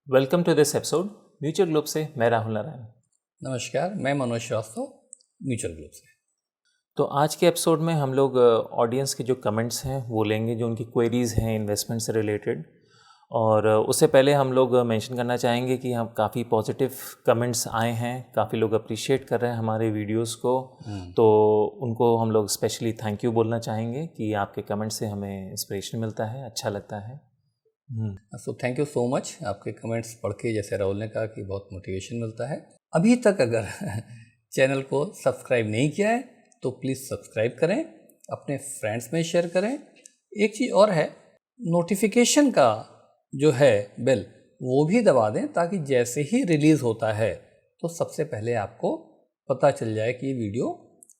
Welcome to this episode mutual globe से मैं राहुल नारायण। नमस्कार, मैं मनोज श्रीवास्तव, म्यूचुअल ग्रुप से। तो आज के एपिसोड में हम लोग ऑडियंस के जो कमेंट्स हैं वो लेंगे, जो उनकी क्वेरीज़ हैं इन्वेस्टमेंट से रिलेटेड। और उससे पहले हम लोग मेंशन करना चाहेंगे कि हम काफ़ी पॉजिटिव कमेंट्स आए हैं, काफ़ी लोग अप्रिशिएट कर रहे हैं हमारे वीडियोस को। तो उनको हम लोग स्पेशली थैंक यू बोलना चाहेंगे कि आपके कमेंट से हमें इंस्पिरेशन मिलता है, अच्छा लगता है। So thank you so much. आपके कमेंट्स पढ़ के, जैसे राहुल ने कहा, कि बहुत मोटिवेशन मिलता है। अभी तक अगर चैनल को सब्सक्राइब नहीं किया है तो प्लीज़ सब्सक्राइब करें, अपने फ्रेंड्स में शेयर करें। एक चीज़ और है, नोटिफिकेशन का जो है बेल वो भी दबा दें, ताकि जैसे ही रिलीज़ होता है तो सबसे पहले आपको पता चल जाए कि ये वीडियो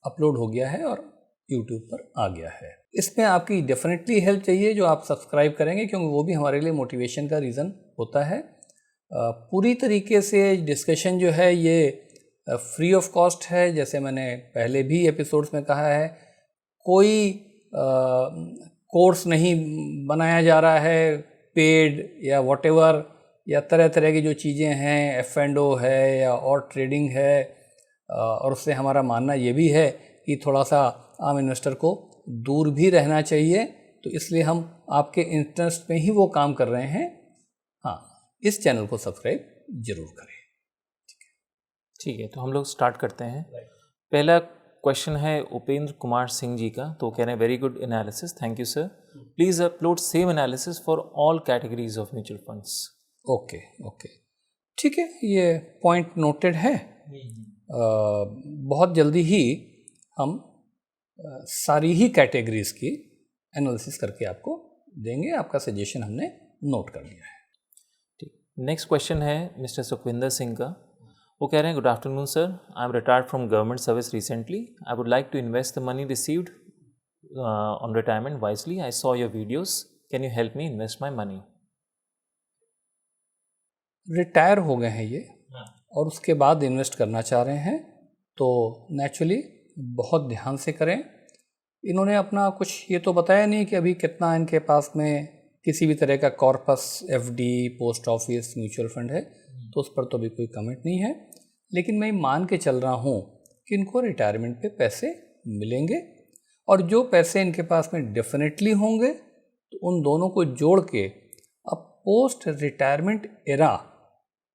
अपलोड हो गया है और यूट्यूब पर आ गया है। इसमें आपकी डेफिनेटली हेल्प चाहिए जो आप सब्सक्राइब करेंगे, क्योंकि वो भी हमारे लिए मोटिवेशन का रीज़न होता है। पूरी तरीके से डिस्कशन जो है ये फ्री ऑफ कॉस्ट है, जैसे मैंने पहले भी एपिसोड्स में कहा है। कोई कोर्स नहीं बनाया जा रहा है, पेड या व्हाटएवर, या तरह तरह की जो चीज़ें हैं, F&O है या और ट्रेडिंग है। और उससे हमारा मानना ये भी है कि थोड़ा सा आम इन्वेस्टर को दूर भी रहना चाहिए, तो इसलिए हम आपके इंटरेस्ट में ही वो काम कर रहे हैं। हाँ, इस चैनल को सब्सक्राइब जरूर करें। ठीक है, तो हम लोग स्टार्ट करते हैं। पहला क्वेश्चन है उपेंद्र कुमार सिंह जी का। तो कह रहे हैं very good analysis, thank you sir. Please upload same analysis for all categories of mutual funds. Okay, ठीक है, ये पॉइंट नोटेड है। बहुत जल्दी ही हम सारी ही कैटेगरीज की एनालिसिस करके आपको देंगे। आपका सजेशन हमने नोट कर लिया है। ठीक, नेक्स्ट क्वेश्चन है मिस्टर सुखविंदर सिंह का। वो कह रहे हैं good afternoon sir, I am retired from government service recently. I would like to invest the money received on retirement wisely. I saw your videos, can you help me invest my money. Retire हो गए हैं ये और उसके बाद invest करना चाह रहे हैं, तो नेचुरली बहुत ध्यान से करें। इन्होंने अपना कुछ ये तो बताया नहीं कि अभी कितना इनके पास में किसी भी तरह का corpus, FD, post office, mutual fund है, तो उस पर तो अभी कोई कमेंट नहीं है। लेकिन मैं मान के चल रहा हूँ कि इनको रिटायरमेंट पे पैसे मिलेंगे, और जो पैसे इनके पास में डेफिनेटली होंगे तो उन दोनों को जोड़ के अब पोस्ट रिटायरमेंट एरा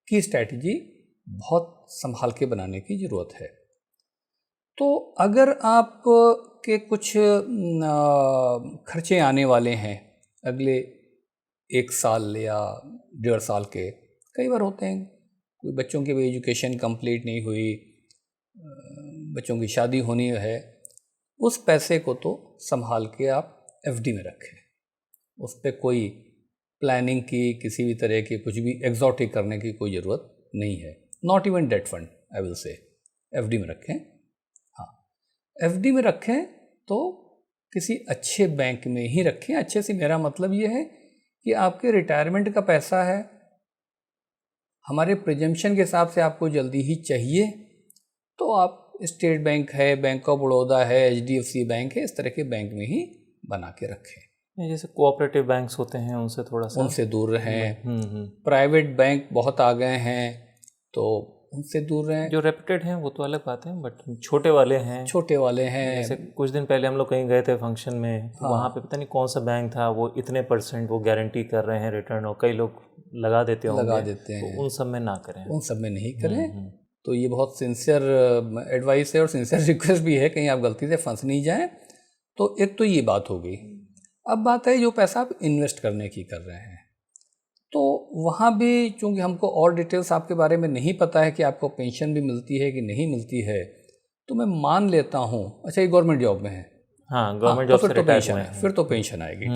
की स्ट्रैटेजी बहुत संभाल के बनाने की ज़रूरत है। तो अगर आप के कुछ खर्चे आने वाले हैं अगले 1 साल या 1.5 साल के, कई बार होते हैं, कोई बच्चों की भी एजुकेशन कंप्लीट नहीं हुई, बच्चों की शादी होनी है, उस पैसे को तो संभाल के आप FD में रखें। उस पर कोई प्लानिंग की, किसी भी तरह की कुछ भी एग्जॉटिक करने की कोई ज़रूरत नहीं है। Not even debt fund, I will say, FD में रखें। हाँ, FD में रखें तो किसी अच्छे बैंक में ही रखें। अच्छे से मेरा मतलब ये है कि आपके रिटायरमेंट का पैसा है, हमारे प्रिजम्पशन के हिसाब से आपको जल्दी ही चाहिए, तो आप स्टेट बैंक है, बैंक ऑफ बड़ौदा है, HDFC बैंक है, इस तरह के बैंक में ही बना के रखें। जैसे कोऑपरेटिव बैंक्स होते हैं उनसे थोड़ा सा उनसे दूर रहें। प्राइवेट बैंक बहुत आ गए हैं तो उनसे दूर रहें। जो रेप्यूटेड हैं वो तो अलग बात है, बट छोटे वाले हैं, जैसे कुछ दिन पहले हम लोग कहीं गए थे फंक्शन में, तो वहाँ पे पता नहीं कौन सा बैंक था, वो इतने % वो गारंटी कर रहे हैं रिटर्न, और कई लोग लगा देते हैं, तो उन सब में ना करें, उन सब में नहीं करें। तो ये बहुत सिंसियर एडवाइस है और सिंसियर रिक्वेस्ट भी है, कहीं आप गलती से फंस नहीं जाएं। तो एक तो ये बात हो गई। अब बात है जो पैसा आप इन्वेस्ट करने की कर रहे हैं, तो वहाँ भी चूँकि हमको और डिटेल्स आपके बारे में नहीं पता है कि आपको पेंशन भी मिलती है कि नहीं मिलती है, तो मैं मान लेता हूँ, अच्छा ये गवर्नमेंट जॉब में है, हाँ गवर्नमेंट जॉब तो फिर तो पेंशन है, फिर तो पेंशन आएगी।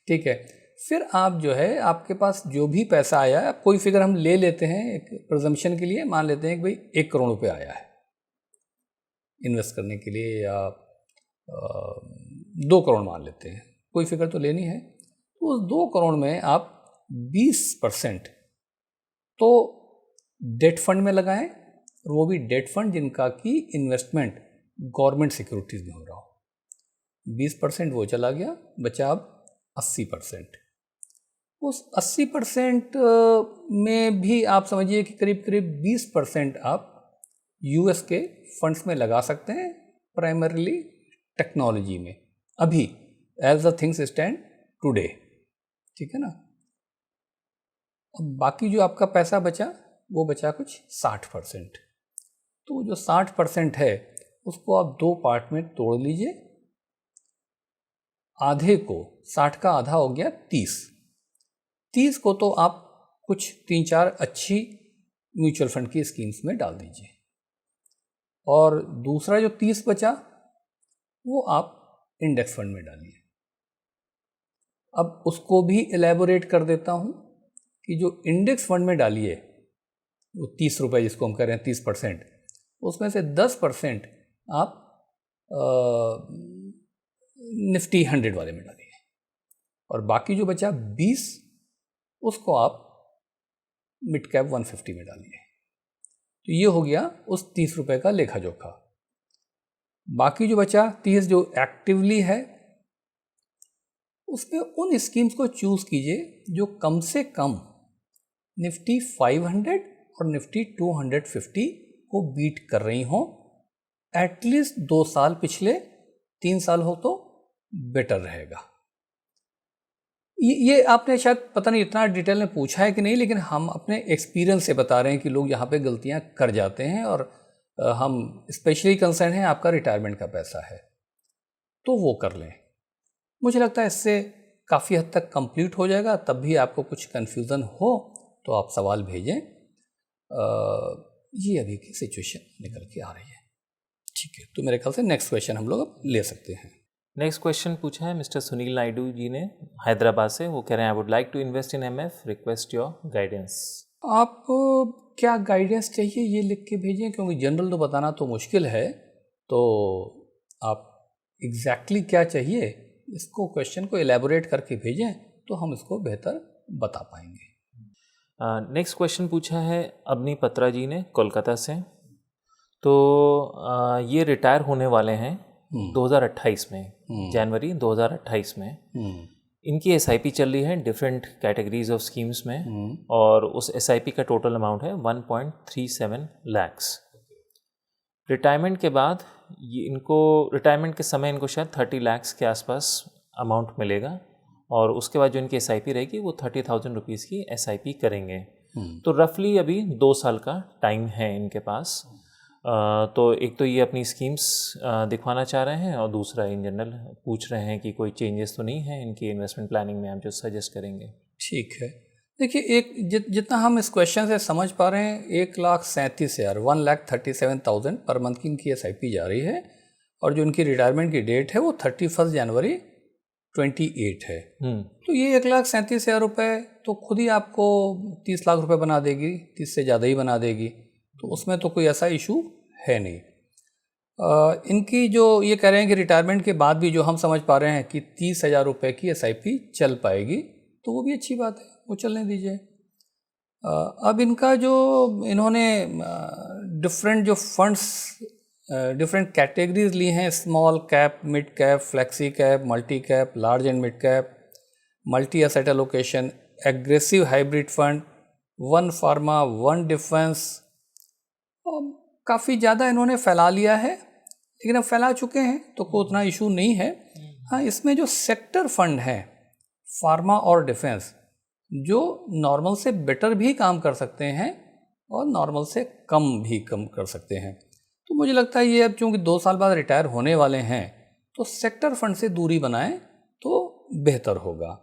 ठीक है। फिर आप जो है, आपके पास जो भी पैसा आया है, कोई फिगर हम ले लेते हैं एक प्रिजम्पशन के लिए, मान लेते हैं कि भाई 1 करोड़ रुपये आया है इन्वेस्ट करने के लिए, या 2 करोड़ मान लेते हैं, कोई फिगर तो लेनी है। तो उस 2 करोड़ में आप 20% तो डेट फंड में लगाएं, और वो भी डेट फंड जिनका की इन्वेस्टमेंट गवर्नमेंट सिक्योरिटीज़ में हो रहा हो। 20% वो चला गया, बचा अब 80%। उस 80% में भी आप समझिए कि करीब करीब 20% आप यूएस के फंड्स में लगा सकते हैं, प्राइमरीली टेक्नोलॉजी में, अभी as the things stand today, ठीक है ना। अब बाकी जो आपका पैसा बचा वो बचा कुछ 60%। तो जो 60% है उसको आप 2 पार्ट में तोड़ लीजिए। आधे को, 60 का आधा हो गया 30 को तो आप कुछ 3-4 अच्छी म्यूचुअल फंड की स्कीम्स में डाल दीजिए, और दूसरा जो 30 बचा वो आप इंडेक्स फंड में डालिए। अब उसको भी एलैबोरेट कर देता हूँ कि जो इंडेक्स फंड में डालिए वो 30 रुपये जिसको हम कह रहे हैं 30%, उसमें से 10% आप निफ्टी 100 वाले में डालिए, और बाकी जो बचा 20 उसको आप मिड कैप 150 में डालिए। तो ये हो गया उस 30 रुपये का लेखा जोखा। बाकी जो बचा 30 जो एक्टिवली है उसमें उन स्कीम्स को चूज कीजिए जो कम से कम निफ्टी 500 और निफ्टी 250 को बीट कर रही हों, एटलीस्ट 2 साल, पिछले 3 साल हो तो बेटर रहेगा। ये आपने शायद पता नहीं इतना डिटेल में पूछा है कि नहीं, लेकिन हम अपने एक्सपीरियंस से बता रहे हैं कि लोग यहाँ पे गलतियाँ कर जाते हैं, और हम स्पेशली कंसर्न हैं आपका रिटायरमेंट का पैसा है तो वो कर लें। मुझे लगता है इससे काफ़ी हद तक कंप्लीट हो जाएगा। तब भी आपको कुछ कन्फ्यूज़न हो तो आप सवाल भेजें। ये अभी की सिचुएशन निकल के आ रही है, ठीक है। तो मेरे ख्याल से नेक्स्ट क्वेश्चन हम लोग अब ले सकते हैं। नेक्स्ट क्वेश्चन पूछा है मिस्टर सुनील नायडू जी ने हैदराबाद से। वो कह रहे हैं I would like to invest in MF, request your guidance. आप क्या गाइडेंस चाहिए ये लिख के भेजें, क्योंकि जनरल तो बताना तो मुश्किल है, तो आप एग्जैक्टली क्या चाहिए इसको, क्वेश्चन को एलैबोरेट करके भेजें तो हम इसको बेहतर बता पाएंगे। नेक्स्ट क्वेश्चन पूछा है अबनी पत्रा जी ने कोलकाता से। तो ये रिटायर होने वाले हैं 2028 में, जनवरी 2028 में। इनकी एसआईपी चल रही है डिफरेंट कैटेगरीज ऑफ स्कीम्स में, और उस एसआईपी का टोटल अमाउंट है 1.37 लाख्स। रिटायरमेंट के बाद ये इनको, रिटायरमेंट के समय इनको शायद 30 लाख्स के आसपास अमाउंट मिलेगा, और उसके बाद जो इनकी एसआईपी रहेगी वो 30,000 रुपीज़ की एसआईपी करेंगे। तो रफली अभी 2 साल का टाइम है इनके पास। तो एक तो ये अपनी स्कीम्स दिखवाना चाह रहे हैं, और दूसरा इन जनरल पूछ रहे हैं कि कोई चेंजेस तो नहीं है इनकी इन्वेस्टमेंट प्लानिंग में, आप जो सजेस्ट करेंगे। ठीक है, देखिए एक जितना हम इस क्वेश्चन से समझ पा रहे हैं, 1,37,000 1,37,000 पर मंथ की इनकी एसआईपी जा रही है, और जो इनकी रिटायरमेंट की डेट है वो 31 जनवरी 28 है। तो ये 1,37,000 रुपये तो खुद ही आपको 30 लाख रुपए बना देगी, 30 से ज़्यादा ही बना देगी, तो उसमें तो कोई ऐसा इशू है नहीं। इनकी जो ये कह रहे हैं कि रिटायरमेंट के बाद भी जो हम समझ पा रहे हैं कि 30,000 रुपये की एसआईपी चल पाएगी, तो वो भी अच्छी बात है, वो चलने दीजिए। अब इनका जो इन्होंने डिफरेंट जो फंड्स डिफरेंट कैटेगरीज ली हैं, small cap, mid cap, flexi cap, multi cap, large and mid cap, multi asset allocation, aggressive hybrid fund, 1 pharma, 1 defence, काफ़ी ज़्यादा इन्होंने फैला लिया है, लेकिन अब फैला चुके हैं तो कोई उतना इशू नहीं है। हाँ, इसमें जो सेक्टर फंड है फार्मा और डिफेंस, जो नॉर्मल से बेटर भी काम कर सकते हैं और नॉर्मल से कम भी कम कर सकते हैं, तो मुझे लगता है ये अब चूँकि 2 साल बाद रिटायर होने वाले हैं तो सेक्टर फंड से दूरी बनाएं तो बेहतर होगा।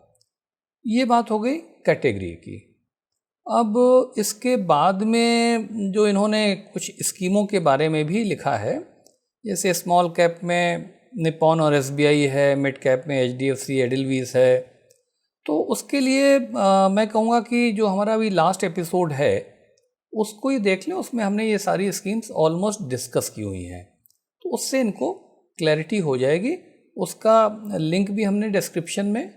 ये बात हो गई कैटेगरी की। अब इसके बाद में जो इन्होंने कुछ स्कीमों के बारे में भी लिखा है, जैसे स्मॉल कैप में निपॉन और एसबीआई है, मिड कैप में एचडीएफसी, एडिलवीज है, तो उसके लिए मैं कहूँगा कि जो हमारा अभी लास्ट एपिसोड है उसको ही देख लें, उसमें हमने ये सारी स्कीम्स ऑलमोस्ट डिस्कस की हुई हैं, तो उससे इनको क्लैरिटी हो जाएगी। उसका लिंक भी हमने डिस्क्रिप्शन में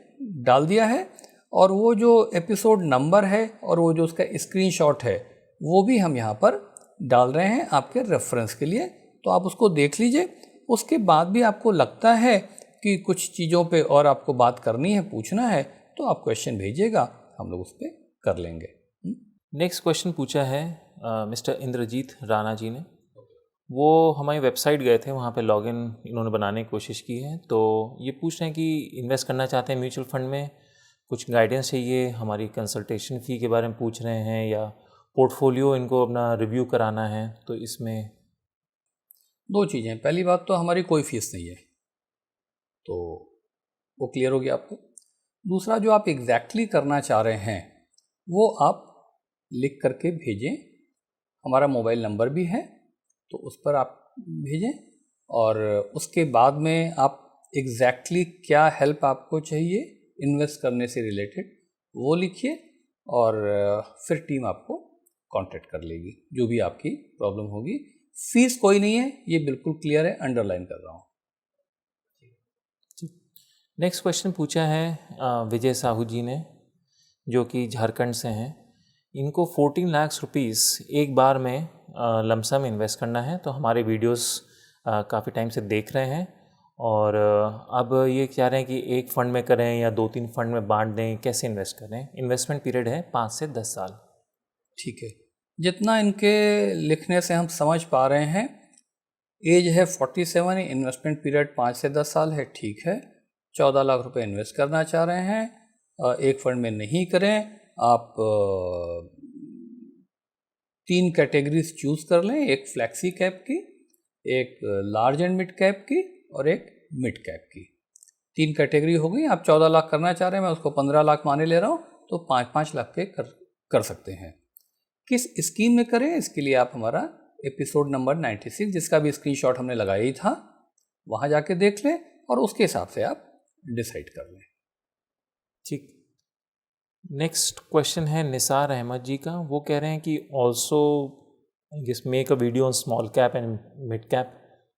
डाल दिया है, और वो जो एपिसोड नंबर है और वो जो उसका स्क्रीनशॉट है वो भी हम यहाँ पर डाल रहे हैं आपके रेफरेंस के लिए, तो आप उसको देख लीजिए। उसके बाद भी आपको लगता है कि कुछ चीज़ों पे और आपको बात करनी है, पूछना है, तो आप क्वेश्चन भेजिएगा, हम लोग उस पर कर लेंगे। नेक्स्ट क्वेश्चन पूछा है मिस्टर इंद्रजीत राणा जी ने। वो हमारी वेबसाइट गए थे, वहाँ पे लॉगिन इन्होंने बनाने की कोशिश की है। तो ये पूछ रहे हैं कि इन्वेस्ट करना चाहते हैं म्यूचुअल फंड में, कुछ गाइडेंस चाहिए, हमारी कंसल्टेशन फ़ी के बारे में पूछ रहे हैं, या पोर्टफोलियो इनको अपना रिव्यू कराना है। तो इसमें दो चीज़ें, पहली बात तो हमारी कोई फीस नहीं है, तो वो क्लियर हो गया आपको। दूसरा, जो आप एग्जैक्टली करना चाह रहे हैं वो आप लिख करके भेजें, हमारा मोबाइल नंबर भी है तो उस पर आप भेजें, और उसके बाद में आप एग्जैक्टली क्या हेल्प आपको चाहिए इन्वेस्ट करने से रिलेटेड वो लिखिए, और फिर टीम आपको कांटेक्ट कर लेगी जो भी आपकी प्रॉब्लम होगी। फीस कोई नहीं है, ये बिल्कुल क्लियर है, अंडरलाइन कर रहा हूँ। नेक्स्ट क्वेश्चन पूछा है विजय साहू जी ने, जो कि झारखंड से हैं। इनको 14 लाख रुपीस एक बार में लमसम इन्वेस्ट करना है। तो हमारे वीडियोस काफ़ी टाइम से देख रहे हैं, और अब ये चाह रहे हैं कि एक फ़ंड में करें या 2-3 फंड में बांट दें, कैसे इन्वेस्ट करें। इन्वेस्टमेंट पीरियड है 5 से 10 साल। ठीक है, जितना इनके लिखने से हम समझ पा रहे हैं, एज है 47, इन्वेस्टमेंट पीरियड 5 से 10 साल है। ठीक है, 14 लाख रुपए इन्वेस्ट करना चाह रहे हैं। एक फंड में नहीं करें, आप 3 कैटेगरीज चूज कर लें, एक फ्लैक्सी कैप की, एक लार्ज एंड मिड कैप की, और एक मिड कैप की। 3 कैटेगरी हो गई। आप 14 लाख करना चाह रहे हैं, मैं उसको 15 लाख माने ले रहा हूँ, तो 5-5 लाख के कर सकते हैं। किस स्कीम में करें, इसके लिए आप हमारा एपिसोड नंबर 96, जिसका भी स्क्रीनशॉट हमने लगाया ही था, वहाँ जाके देख लें और उसके हिसाब से आप डिसाइड कर लें। ठीक। नेक्स्ट क्वेश्चन है निसार अहमद जी का। वो कह रहे हैं कि ऑल्सो जिस make a video on small cap and mid cap,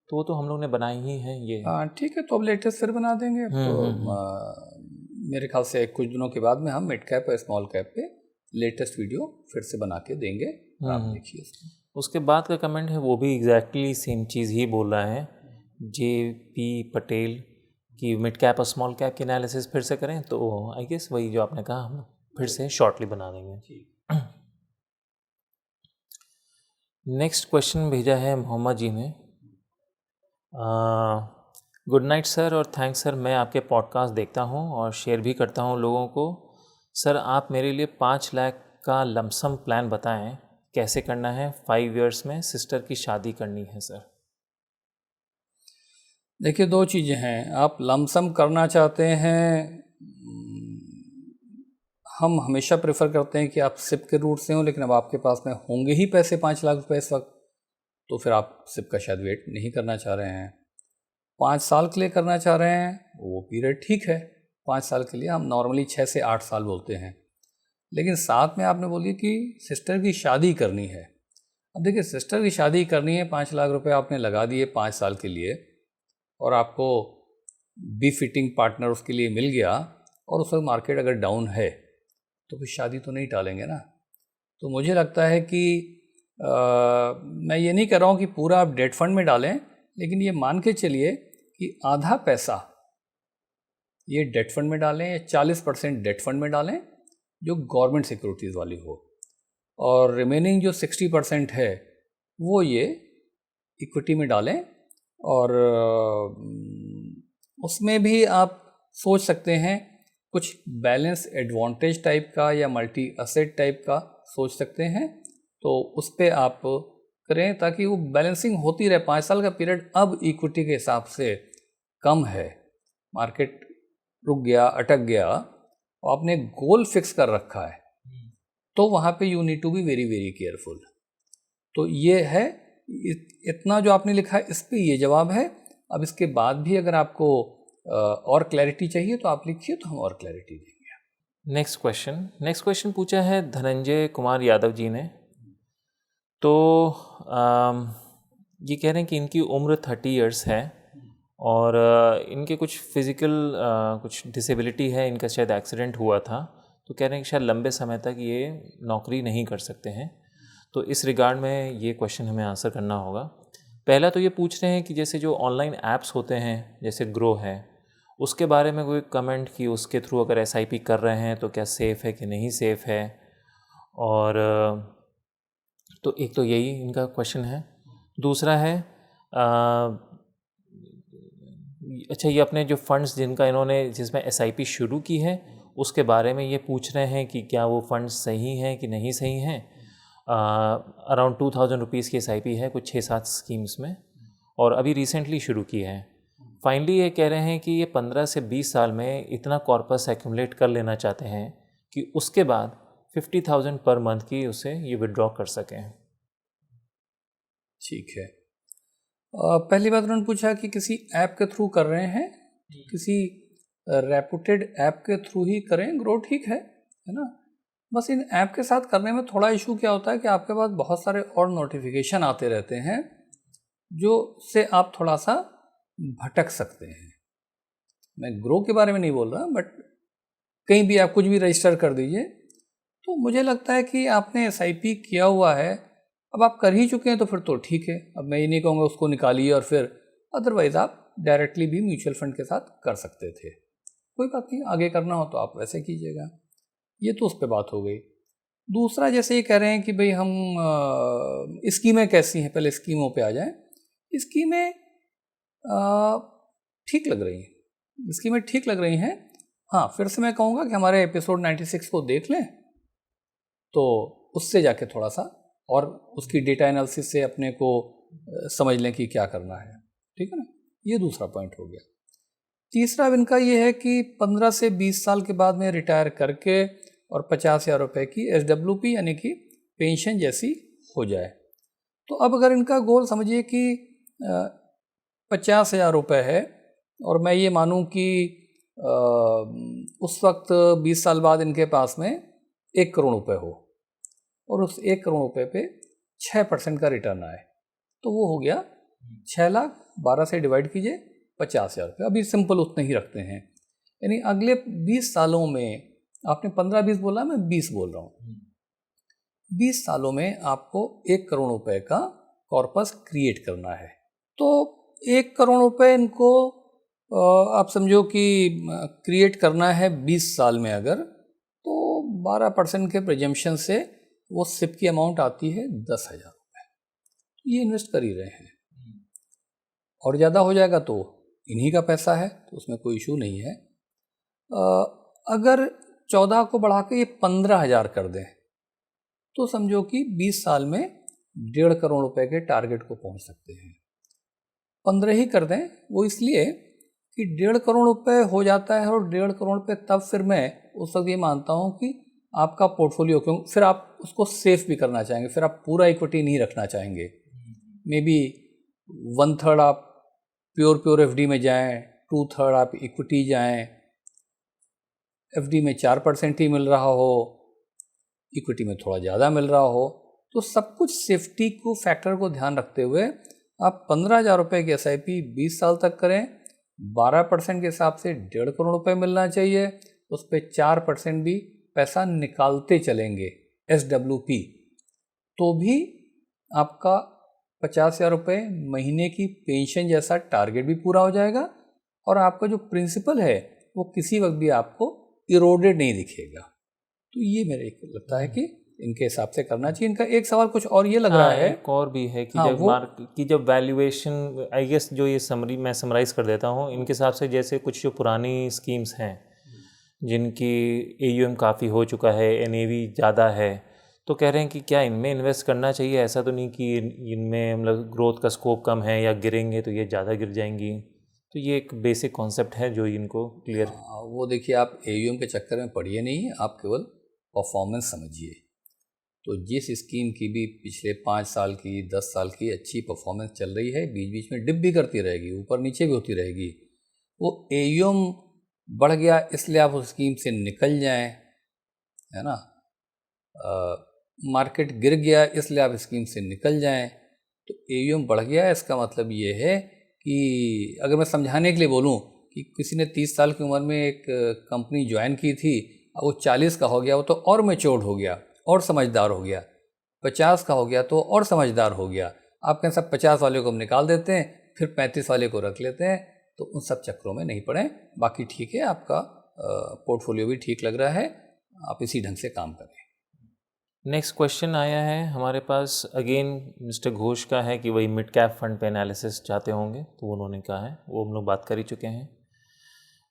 तो वो तो हम लोग ने बनाई ही है ये। हाँ ठीक है, तो अब लेटेस्ट फिर बना देंगे। अब तो मेरे ख्याल से कुछ दिनों के बाद में हम मिड कैप और स्मॉल कैप पे लेटेस्ट वीडियो फिर से बना के देंगे, आप देखिए उसको। उसके बाद का कमेंट है, वो भी एग्जैक्टली सेम चीज़ ही बोल रहा है, JP पटेल, कि मिड कैप और स्मॉल कैप की एनालिसिस फिर से करें। तो आई गेस वही जो आपने कहा हम फिर से शॉर्टली बना देंगे। नेक्स्ट क्वेश्चन भेजा है मोहम्मद जी ने। गुड नाइट सर, और थैंक्स सर, मैं आपके पॉडकास्ट देखता हूँ और शेयर भी करता हूँ लोगों को। सर आप मेरे लिए 5 लाख का लमसम प्लान बताएं, कैसे करना है। 5 इयर्स में सिस्टर की शादी करनी है सर। देखिए, दो चीज़ें हैं। आप लमसम करना चाहते हैं, हम हमेशा प्रेफर करते हैं कि आप सिप के रूट से हों, लेकिन अब आपके पास में होंगे ही पैसे 5 लाख रुपए इस वक्त, तो फिर आप सिप का शायद वेट नहीं करना चाह रहे हैं। 5 साल के लिए करना चाह रहे हैं, वो पीरियड ठीक है। 5 साल के लिए हम नॉर्मली 6 से 8 साल बोलते हैं, लेकिन साथ में आपने बोली कि सिस्टर की शादी करनी है। अब देखिए, सिस्टर की शादी करनी है, 5 लाख रुपए आपने लगा दिए 5 साल के लिए, और आपको बी फिटिंग पार्टनर उसके लिए मिल गया, और उस वक्त मार्केट अगर डाउन है तो फिर शादी तो नहीं टालेंगे ना। तो मुझे लगता है कि मैं ये नहीं कह रहा हूँ कि पूरा आप डेट फंड में डालें, लेकिन ये मान के चलिए कि आधा पैसा ये डेट फंड में डालें, या 40% डेट फंड में डालें जो गवर्नमेंट सिक्योरिटीज़ वाली हो, और रिमेनिंग जो 60% है वो ये इक्विटी में डालें। और उसमें भी आप सोच सकते हैं कुछ बैलेंस एडवांटेज टाइप का या मल्टी एसेट टाइप का सोच सकते हैं, तो उस पर आप करें ताकि वो बैलेंसिंग होती रहे। 5 साल का पीरियड अब इक्विटी के हिसाब से कम है, मार्केट रुक गया, अटक गया, और आपने गोल फिक्स कर रखा है, तो वहाँ पे you need to be very very careful. तो ये है, इतना जो आपने लिखा है इस पे ये जवाब है। अब इसके बाद भी अगर आपको और क्लैरिटी चाहिए तो आप लिखिए, तो हम और क्लैरिटी देंगे। नेक्स्ट क्वेश्चन पूछा है धनंजय कुमार यादव जी ने। तो ये कह रहे हैं कि इनकी उम्र 30 इयर्स है, और इनके कुछ फिज़िकल कुछ डिसेबिलिटी है, इनका शायद एक्सीडेंट हुआ था। तो कह रहे हैं कि शायद लंबे समय तक ये नौकरी नहीं कर सकते हैं। तो इस रिगार्ड में ये क्वेश्चन हमें आंसर करना होगा। पहला तो ये पूछ रहे हैं कि जैसे जो ऑनलाइन ऐप्स होते हैं, जैसे ग्रो है, उसके बारे में कोई कमेंट कि उसके थ्रू अगर SIP कर रहे हैं तो क्या सेफ़ है कि नहीं सेफ़ है। और तो एक तो यही इनका क्वेश्चन है। दूसरा है अच्छा, ये अपने जो फंड्स जिनका इन्होंने जिसमें SIP शुरू की है उसके बारे में ये पूछ रहे हैं कि क्या वो फंड्स सही हैं कि नहीं सही हैं। अराउंड 2000 रुपीज़ की SIP है कुछ 6-7 स्कीम्स में, और अभी रिसेंटली शुरू की है। फाइनली ये कह रहे हैं कि ये 15 से 20 साल में इतना कॉर्पस एक्यूमुलेट कर लेना चाहते हैं कि उसके बाद 50,000 पर मंथ की उसे ये विड्रॉ कर सकें। ठीक है। पहली बात उन्होंने पूछा कि किसी ऐप के थ्रू कर रहे हैं, किसी रेपुटेड ऐप के थ्रू ही करें, ग्रो ठीक है ना। बस इन ऐप के साथ करने में थोड़ा इशू क्या होता है कि आपके पास बहुत सारे और नोटिफिकेशन आते रहते हैं जो से आप थोड़ा सा भटक सकते हैं। मैं ग्रो के बारे में नहीं बोल रहा, बट कहीं भी आप कुछ भी रजिस्टर कर दीजिए, तो मुझे लगता है कि आपने SIP किया हुआ है, अब आप कर ही चुके हैं तो फिर तो ठीक है। अब मैं ये नहीं कहूँगा उसको निकालिए और फिर, अदरवाइज़ आप डायरेक्टली भी म्यूचुअल फंड के साथ कर सकते थे, कोई बात नहीं, आगे करना हो तो आप वैसे कीजिएगा। ये तो उस पर बात हो गई। दूसरा, जैसे ये कह रहे हैं कि भाई हम स्कीमें कैसी हैं, पहले स्कीमों पे आ जाएं। स्कीमें ठीक लग रही हैं, स्कीमें ठीक लग रही हैं। हाँ, फिर से मैं कहूँगा कि हमारे एपिसोड 96 को देख लें, तो उससे जाके थोड़ा सा और उसकी डेटा एनालिसिस से अपने को समझ लें कि क्या करना है, ठीक है ना। ये दूसरा पॉइंट हो गया। तीसरा इनका ये है कि 15 से 20 साल के बाद में रिटायर करके और 50,000 रुपये की SWP यानी कि पेंशन जैसी हो जाए। तो अब अगर इनका गोल समझिए कि 50,000 रुपये है, और मैं ये मानूं कि उस वक्त 20 साल बाद इनके पास में 1 करोड़ रुपये हो, और उस 1 करोड़ रुपये पे 6% का रिटर्न आए, तो वो हो गया 6 लाख। 12 से डिवाइड कीजिए, 50,000 रुपये। अभी सिंपल उतने ही रखते हैं, यानी अगले 20 सालों में, आपने 15-20 बोला, मैं 20 बोल रहा हूँ, 20 सालों में आपको 1 करोड़ रुपए का कॉर्पस क्रिएट करना है। तो 1 करोड़ रुपए इनको आप समझो कि क्रिएट करना है 20 साल में, अगर तो 12% के प्रिजम्पशन से वो सिप की अमाउंट आती है 10,000 रुपये। ये इन्वेस्ट कर ही रहे हैं, और ज़्यादा हो जाएगा तो इन्हीं का पैसा है, तो उसमें कोई इशू नहीं है। अगर 14 को बढ़ा के ये 15,000 कर दें, तो समझो कि 20 साल में 1.5 करोड़ रुपए के टारगेट को पहुंच सकते हैं। 15 ही कर दें, वो इसलिए कि 1.5 करोड़ रुपए हो जाता है, और 1.5 करोड़ पे तब फिर मैं उस वक्त ये मानता हूँ कि आपका पोर्टफोलियो, क्यों फिर आप उसको सेफ भी करना चाहेंगे, फिर आप पूरा इक्विटी नहीं रखना चाहेंगे। मे बी 1/3 आप प्योर FD में जाएं, 2/3 आप इक्विटी जाएं, FD में 4% ही मिल रहा हो, इक्विटी में थोड़ा ज़्यादा मिल रहा हो, तो सब कुछ सेफ्टी को फैक्टर को ध्यान रखते हुए आप 15,000 रुपये की SIP 20 साल तक करें। 12% के हिसाब से 1.5 करोड़ रुपए मिलना चाहिए, उस पर 4% भी पैसा निकालते चलेंगे SWP, तो भी आपका 50,000 रुपये महीने की पेंशन जैसा टारगेट भी पूरा हो जाएगा, और आपका जो प्रिंसिपल है वो किसी वक्त भी आपको इरोडेड नहीं दिखेगा। तो ये मेरे को लगता है कि इनके हिसाब से करना चाहिए। इनका एक सवाल कुछ और ये लग रहा है, एक और भी है कि जब वैल्यूएशन, आई गेस जो ये समरी मैं समराइज़ कर देता हूँ इनके हिसाब से, जैसे कुछ जो पुरानी स्कीम्स हैं जिनकी AUM काफ़ी हो चुका है, NAV ज़्यादा है, तो कह रहे हैं कि क्या इनमें इन्वेस्ट करना चाहिए। ऐसा तो नहीं कि इनमें मतलब ग्रोथ का स्कोप कम है या गिरेंगे तो ये ज़्यादा गिर जाएंगी। तो ये एक बेसिक कॉन्सेप्ट है जो इनको क्लियर। वो देखिए, आप AUM के चक्कर में पड़िए नहीं, आप केवल परफॉर्मेंस समझिए। तो जिस स्कीम की भी पिछले 5 साल की, 10 साल की अच्छी परफॉर्मेंस चल रही है, बीच बीच में डिप भी करती रहेगी, ऊपर नीचे भी होती रहेगी, वो AUM बढ़ गया इसलिए आप उस स्कीम से निकल जाएं, है ना। मार्केट गिर गया इसलिए आप स्कीम से निकल जाएं, तो AUM बढ़ गया, इसका मतलब ये है कि अगर मैं समझाने के लिए बोलूं कि किसी ने 30 साल की उम्र में एक कंपनी ज्वाइन की थी, अब वो 40 का हो गया, वो तो और मैच्योर्ड हो गया और समझदार हो गया। 50 का हो गया तो और समझदार हो गया। आप कहें सब 50 वाले को हम निकाल देते हैं, फिर 35 वाले को रख लेते हैं, तो उन सब चक्करों में नहीं पड़ें। बाकी ठीक है, आपका पोर्टफोलियो भी ठीक लग रहा है, आप इसी ढंग से काम करें। नेक्स्ट क्वेश्चन आया है हमारे पास, अगेन मिस्टर घोष का है कि वही मिड कैप फंड पे एनालिसिस चाहते होंगे, तो उन्होंने कहा है, वो हम लोग बात कर ही चुके हैं।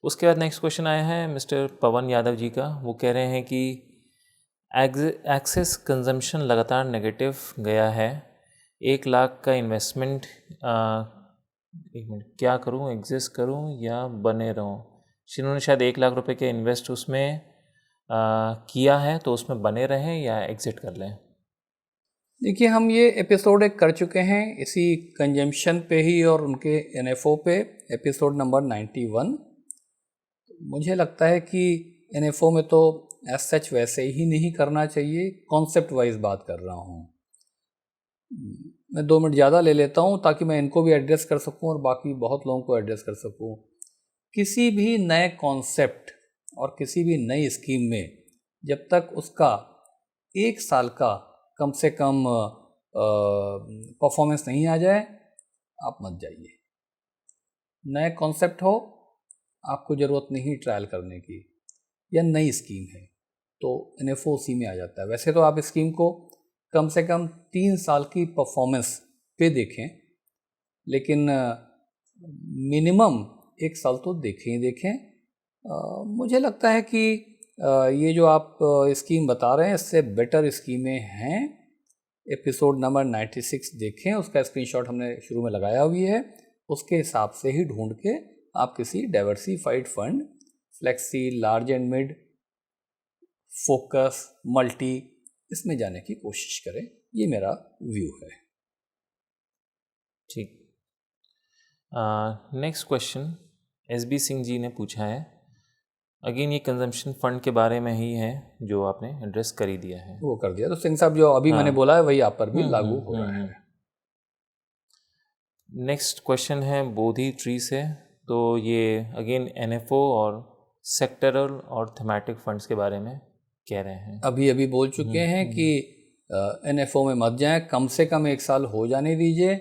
उसके बाद नेक्स्ट क्वेश्चन आया है मिस्टर पवन यादव जी का। वो कह रहे हैं कि एक्सेस कंजम्पशन लगातार नेगेटिव गया है, 1 लाख का इन्वेस्टमेंट, 1 मिनट, क्या करूं, एग्जिस्ट करूं या बने रहूं? जिन्होंने शायद 1 लाख रुपए के इन्वेस्ट उसमें किया है, तो उसमें बने रहें या एग्जिट कर लें? देखिए, हम ये एपिसोड एक कर चुके हैं इसी कंजम्पशन पे ही और उनके एनएफओ पे, एपिसोड नंबर 91। मुझे लगता है कि एनएफओ में तो एज सच वैसे ही नहीं करना चाहिए, कॉन्सेप्ट वाइज बात कर रहा हूँ। मैं 2 मिनट ज़्यादा ले लेता हूँ ताकि मैं इनको भी एड्रेस कर सकूँ और बाकी बहुत लोगों को एड्रेस कर सकूँ। किसी भी नए कॉन्सेप्ट और किसी भी नई स्कीम में जब तक उसका 1 साल का कम से कम परफॉर्मेंस नहीं आ जाए, आप मत जाइए। नए कॉन्सेप्ट हो, आपको ज़रूरत नहीं ट्रायल करने की, या नई स्कीम है तो एनएफओ उसी में आ जाता है। वैसे तो आप स्कीम को कम से कम 3 साल की परफॉर्मेंस पे देखें, लेकिन मिनिमम 1 साल तो देखें ही देखें। मुझे लगता है कि ये जो आप स्कीम बता रहे हैं, इससे बेटर स्कीमें हैं। एपिसोड नंबर 96 देखें, उसका स्क्रीनशॉट हमने शुरू में लगाया हुई है। उसके हिसाब से ही ढूंढ के आप किसी diversified fund, flexi, large and mid, focus, multi, इसमें जाने की कोशिश करें। ये मेरा व्यू है। ठीक। Next question SB Singh ji ने पूछा है। अगेन ये कंजम्पशन फंड के बारे में ही है जो आपने एड्रेस कर ही दिया है। वो कर दिया, तो सिंह साहब जो अभी मैंने बोला है वही आप पर भी लागू हो रहा है। नेक्स्ट क्वेश्चन है बोधी ट्री से। तो ये अगेन NFO और सेक्टरल और थीमेटिक फंड्स के बारे में कह रहे हैं। अभी बोल चुके हैं कि NFO में मत जाएं, कम से कम 1 साल हो जाने दीजिए,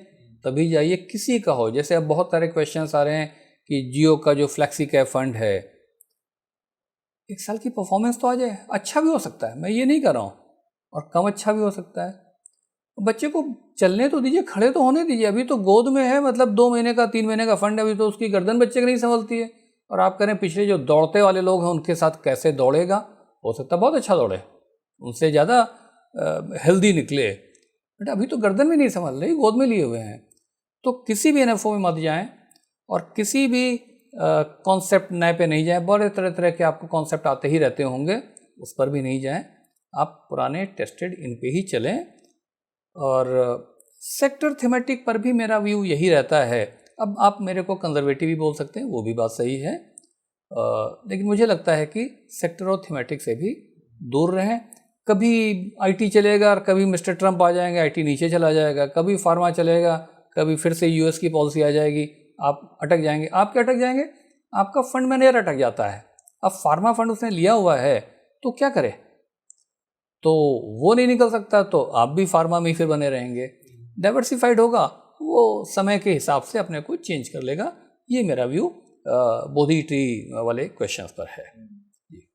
तभी जाइए। किसी का हो, जैसे अब बहुत सारे क्वेश्चंस आ रहे हैं कि जियो का जो फ्लेक्सी कैप फंड है, 1 साल की परफॉर्मेंस तो आ जाए, अच्छा भी हो सकता है, मैं ये नहीं कर रहा हूँ, और कम अच्छा भी हो सकता है। बच्चे को चलने तो दीजिए, खड़े तो होने दीजिए। अभी तो गोद में है, मतलब 2 महीने का 3 महीने का फंड है, अभी तो उसकी गर्दन बच्चे की नहीं संभलती है। और आप करें पिछले जो दौड़ते वाले लोग हैं उनके साथ कैसे दौड़ेगा, हो सकता है बहुत अच्छा दौड़े, उनसे ज़्यादा हेल्दी निकले, बट अभी तो गर्दन में नहीं संभल रही, गोद में लिए हुए हैं। तो किसी भी NFO में मत जाएं और किसी भी कॉन्सेप्ट नए पे नहीं जाएं। बड़े तरह तरह के आपको कॉन्सेप्ट आते ही रहते होंगे, उस पर भी नहीं जाएं। आप पुराने टेस्टेड इन पे ही चलें। और सेक्टर थीमेटिक पर भी मेरा व्यू यही रहता है। अब आप मेरे को कंजर्वेटिव भी बोल सकते हैं, वो भी बात सही है, लेकिन मुझे लगता है कि सेक्टर और थीमेटिक से भी दूर रहें। कभी IT चलेगा और कभी मिस्टर ट्रंप आ जाएंगे, IT नीचे चला जाएगा, कभी फार्मा चलेगा, कभी फिर से US की पॉलिसी आ जाएगी, आप अटक जाएंगे। आप क्या अटक जाएंगे? आपका फंड मैनेजर अटक जाता है। अब फार्मा फंड उसने लिया हुआ है तो क्या करे, तो वो नहीं निकल सकता, तो आप भी फार्मा में ही फिर बने रहेंगे। डाइवर्सिफाइड होगा, वो समय के हिसाब से अपने को चेंज कर लेगा। ये मेरा व्यू बोधी ट्री वाले क्वेश्चंस पर है।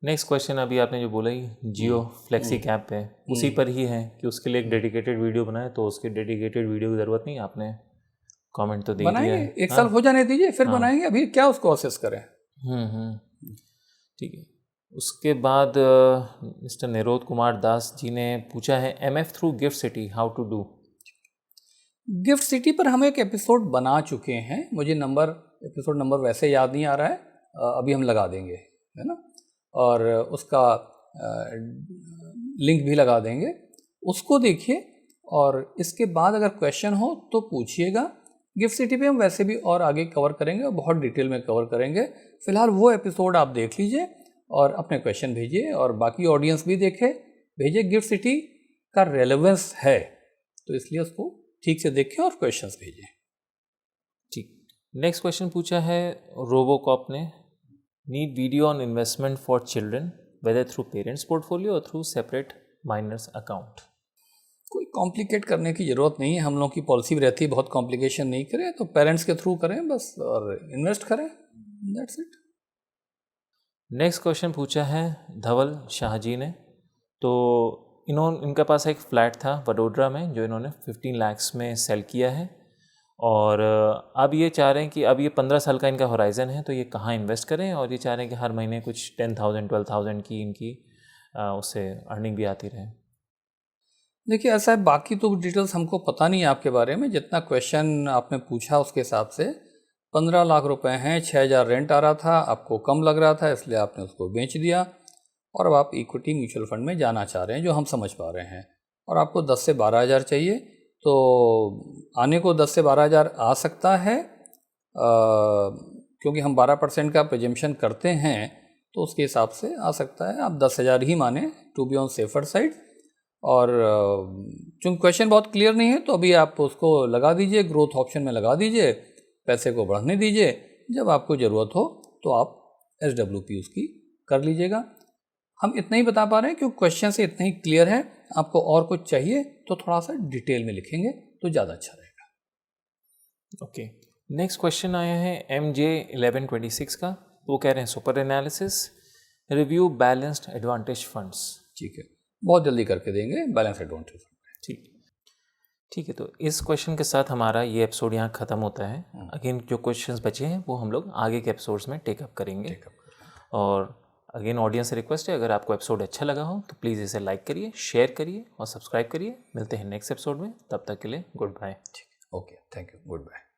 नेक्स्ट क्वेश्चन अभी आपने जो बोला ही जियो फ्लेक्सी कैप पे, उसी पर ही है कि उसके लिए एक डेडिकेटेड वीडियो बनाए, तो उसके डेडिकेटेड वीडियो की ज़रूरत नहीं, आपने कमेंट तो दे दिया बनाएंगे, है। 1 साल हो जाने दीजिए, फिर बनाएंगे, अभी क्या उसको असेस करें। ठीक है। उसके बाद मिस्टर निरोध कुमार दास जी ने पूछा है MF through GIFT City how to do. GIFT City पर हम एक एपिसोड बना चुके हैं, मुझे एपिसोड नंबर वैसे याद नहीं आ रहा है, अभी हम लगा देंगे, है ना, और उसका लिंक भी लगा देंगे, उसको देखिए। और इसके बाद अगर क्वेश्चन हो तो पूछिएगा। गिफ्ट सिटी पे हम वैसे भी और आगे कवर करेंगे और बहुत डिटेल में कवर करेंगे। फिलहाल वो एपिसोड आप देख लीजिए और अपने क्वेश्चन भेजिए, और बाकी ऑडियंस भी भेजिए। गिफ्ट सिटी का रेलेवेंस है, तो इसलिए उसको ठीक से देखें और क्वेश्चंस भेजें। ठीक। नेक्स्ट क्वेश्चन पूछा है रोबोकॉप ने, need video on investment for children whether through parents portfolio और थ्रू सेपरेट माइनर्स अकाउंट। कोई कॉम्प्लिकेट करने की ज़रूरत नहीं है। हम लोग की पॉलिसी भी रहती है बहुत कॉम्प्लिकेशन नहीं करें, तो पेरेंट्स के थ्रू करें बस और इन्वेस्ट करें, दैट्स इट। नेक्स्ट क्वेश्चन पूछा है धवल शाह जी ने। तो इनका पास एक फ़्लैट था वडोदरा में जो इन्होंने 15 लाख्स में सेल किया है, और अब ये चाह रहे हैं कि अब ये 15 साल का इनका होराइज़न है, तो ये कहाँ इन्वेस्ट करें, और ये चाह रहे हैं कि हर महीने कुछ 10,000 12,000 की इनकी उससे अर्निंग भी आती रहे। देखिए ऐसा है, बाकी तो डिटेल्स हमको पता नहीं है आपके बारे में। जितना क्वेश्चन आपने पूछा उसके हिसाब से 15 लाख रुपए हैं, 6,000 रेंट आ रहा था, आपको कम लग रहा था इसलिए आपने उसको बेच दिया, और अब आप इक्विटी म्यूचुअल फंड में जाना चाह रहे हैं जो हम समझ पा रहे हैं, और आपको 10 से 12,000 चाहिए। तो आने को 10 से 12,000 आ सकता है, क्योंकि हम 12% का प्रिजम्पशन करते हैं, तो उसके हिसाब से आ सकता है। आप 10,000 ही माने to be on safer side. और चूँकि क्वेश्चन बहुत क्लियर नहीं है तो अभी आप उसको लगा दीजिए, ग्रोथ ऑप्शन में लगा दीजिए, पैसे को बढ़ने दीजिए, जब आपको ज़रूरत हो तो आप SWP उसकी कर लीजिएगा। हम इतना ही बता पा रहे हैं क्योंकि क्वेश्चन से इतना ही क्लियर है। आपको और कुछ चाहिए तो थोड़ा सा डिटेल में लिखेंगे तो ज़्यादा अच्छा रहेगा। ओके, नेक्स्ट क्वेश्चन आया है MJ1126 का। वो कह रहे हैं super analysis review balanced advantage funds. ठीक है, बहुत जल्दी करके देंगे बैलेंस एडवांटेज। ठीक है, तो इस क्वेश्चन के साथ हमारा ये एपिसोड यहाँ ख़त्म होता है। अगेन जो क्वेश्चंस बचे हैं वो हम लोग आगे के एपिसोड्स में टेकअप करेंगे। और अगेन ऑडियंस से रिक्वेस्ट है, अगर आपको एपिसोड अच्छा लगा हो तो प्लीज़ इसे लाइक करिए, शेयर करिए और सब्सक्राइब करिए। मिलते हैं नेक्स्ट एपिसोड में, तब तक के लिए good bye. Okay, thank you, good bye.